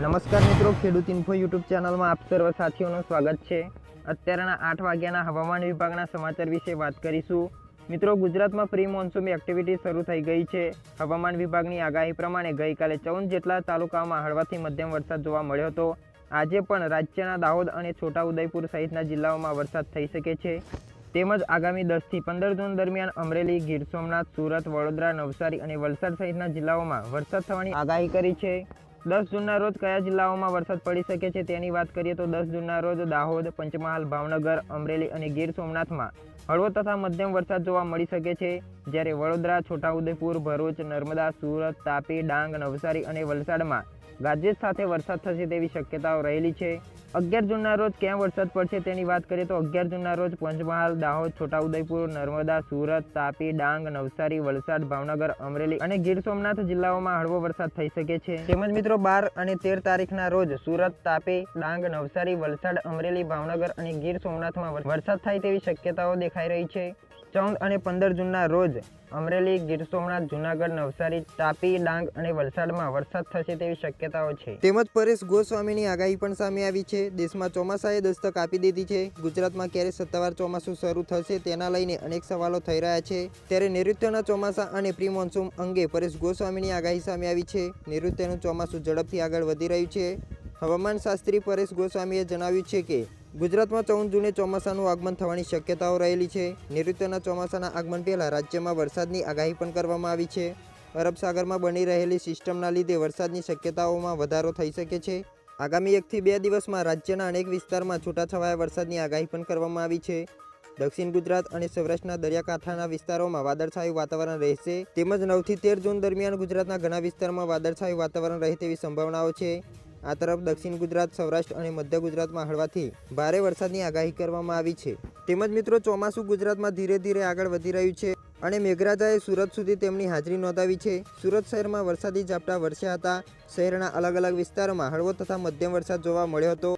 નમસ્કાર મિત્રો, ખેડૂત ઇન્ફો યુટ્યુબ ચેનલમાં આપ સર્વ સાથીઓનું સ્વાગત છે। અત્યારના 8 વાગ્યાના હવામાન વિભાગના સમાચાર વિશે વાત કરીશું। મિત્રો, ગુજરાતમાં પ્રી મોન્સૂન એક્ટિવિટી શરૂ થઈ ગઈ છે। હવામાન વિભાગની આગાહી પ્રમાણે ગઈકાલે 14 જેટલા તાલુકાઓમાં હળવાથી મધ્યમ વરસાદ જોવા મળ્યો હતો। આજે પણ રાજ્યના દાહોદ અને છોટાઉદેપુર સહિતના જિલ્લાઓમાં વરસાદ થઈ શકે છે। તેમજ આગામી 10 થી 15 જૂન દરમિયાન અમરેલી, ગીર સોમનાથ, સુરત, વડોદરા, નવસારી અને વલસાડ સહિતના જિલ્લાઓમાં વરસાદ થવાની આગાહી કરી છે। 10 જૂનના રોજ કયા જિલ્લાઓમાં વરસાદ પડી શકે છે તેની વાત કરીએ તો 10 જૂનના રોજ દાહોદ, પંચમહાલ, ભાવનગર, અમરેલી અને ગીર સોમનાથમાં હળવો તથા મધ્યમ વરસાદ જોવા મળી શકે છે। જ્યારે વડોદરા, છોટાઉદેપુર, ભરૂચ, નર્મદા, સુરત, તાપી, ડાંગ, નવસારી અને વલસાડમાં ગાજવીજ સાથે વરસાદ થશે તેવી શક્યતાઓ રહેલી છે। 11 જૂનના રોજ ક્યાં વરસાદ પડશે તેની વાત કરીએ તો 11 જૂનના રોજ પંચમહાલ, દાહોદ, છોટાઉદેપુર, નર્મદા, સુરત, તાપી, ડાંગ, નવસારી, વલસાડ, ભાવનગર, અમરેલી અને ગીર સોમનાથ જિલ્લાઓમાં હળવો વરસાદ થઈ શકે છે। તેમજ મિત્રો 12 અને 13 તારીખના રોજ સુરત, તાપી, ડાંગ, નવસારી, વલસાડ, અમરેલી, ભાવનગર અને ગીર સોમનાથમાં વરસાદ થાય તેવી શક્યતાઓ દેખાઈ રહી છે। 14 અને 15 જૂનના રોજ અમરેલી, ગીર સોમનાથ, જૂનાગઢ, નવસારી, તાપી, ડાંગ અને વલસાડમાં વરસાદ થશે તેવી શક્યતાઓ છે। તેમજ પરેશ ગોસ્વામીની આગાહી પણ સામે આવી છે। દેશમાં ચોમાસાએ દસ્તક આપી દીધી છે। ગુજરાતમાં ક્યારે સત્તાવાર ચોમાસું શરૂ થશે તેના લઈને અનેક સવાલો થઈ રહ્યા છે। ત્યારે નૈઋત્યના ચોમાસા અને પ્રી મોન્સૂન અંગે પરેશ ગોસ્વામીની આગાહી સામે આવી છે। નૈઋત્યનું ચોમાસું ઝડપથી આગળ વધી રહ્યું છે। હવામાન શાસ્ત્રી પરેશ ગોસ્વામીએ જણાવ્યું છે કે ગુજરાતમાં 14 જૂને ચોમાસાનું આગમન થવાની શક્યતાઓ રહેલી છે। નૈઋત્યના ચોમાસાના આગમન પહેલાં રાજ્યમાં વરસાદની આગાહી પણ કરવામાં આવી છે। અરબ સાગરમાં બની રહેલી સિસ્ટમના લીધે વરસાદની શક્યતાઓમાં વધારો થઈ શકે છે। આગામી 1 થી 2 દિવસમાં રાજ્યના અનેક વિસ્તારમાં છૂટાછવાયા વરસાદની આગાહી પણ કરવામાં આવી છે। દક્ષિણ ગુજરાત અને સૌરાષ્ટ્રના દરિયાકાંઠાના વિસ્તારોમાં વાદળછાયું વાતાવરણ રહેશે। તેમજ 9 થી 13 જૂન દરમિયાન ગુજરાતના ઘણા વિસ્તારમાં વાદળછાયું વાતાવરણ રહે તેવી સંભાવનાઓ છે। આ તરફ દક્ષિણ ગુજરાત, સૌરાષ્ટ્ર અને મધ્ય ગુજરાતમાં હળવાથી ભારે વરસાદની આગાહી કરવામાં આવી છે। તેમજ મિત્રો ચોમાસું ગુજરાતમાં ધીરે ધીરે આગળ વધી રહ્યું છે અને મેઘરાજાએ સુરત સુધી તેમની હાજરી નોંધાવી છે। સુરત શહેરમાં વરસાદી ઝાપટા વરસ્યા હતા। શહેરના અલગ અલગ વિસ્તારોમાં હળવો તથા મધ્યમ વરસાદ જોવા મળ્યો હતો।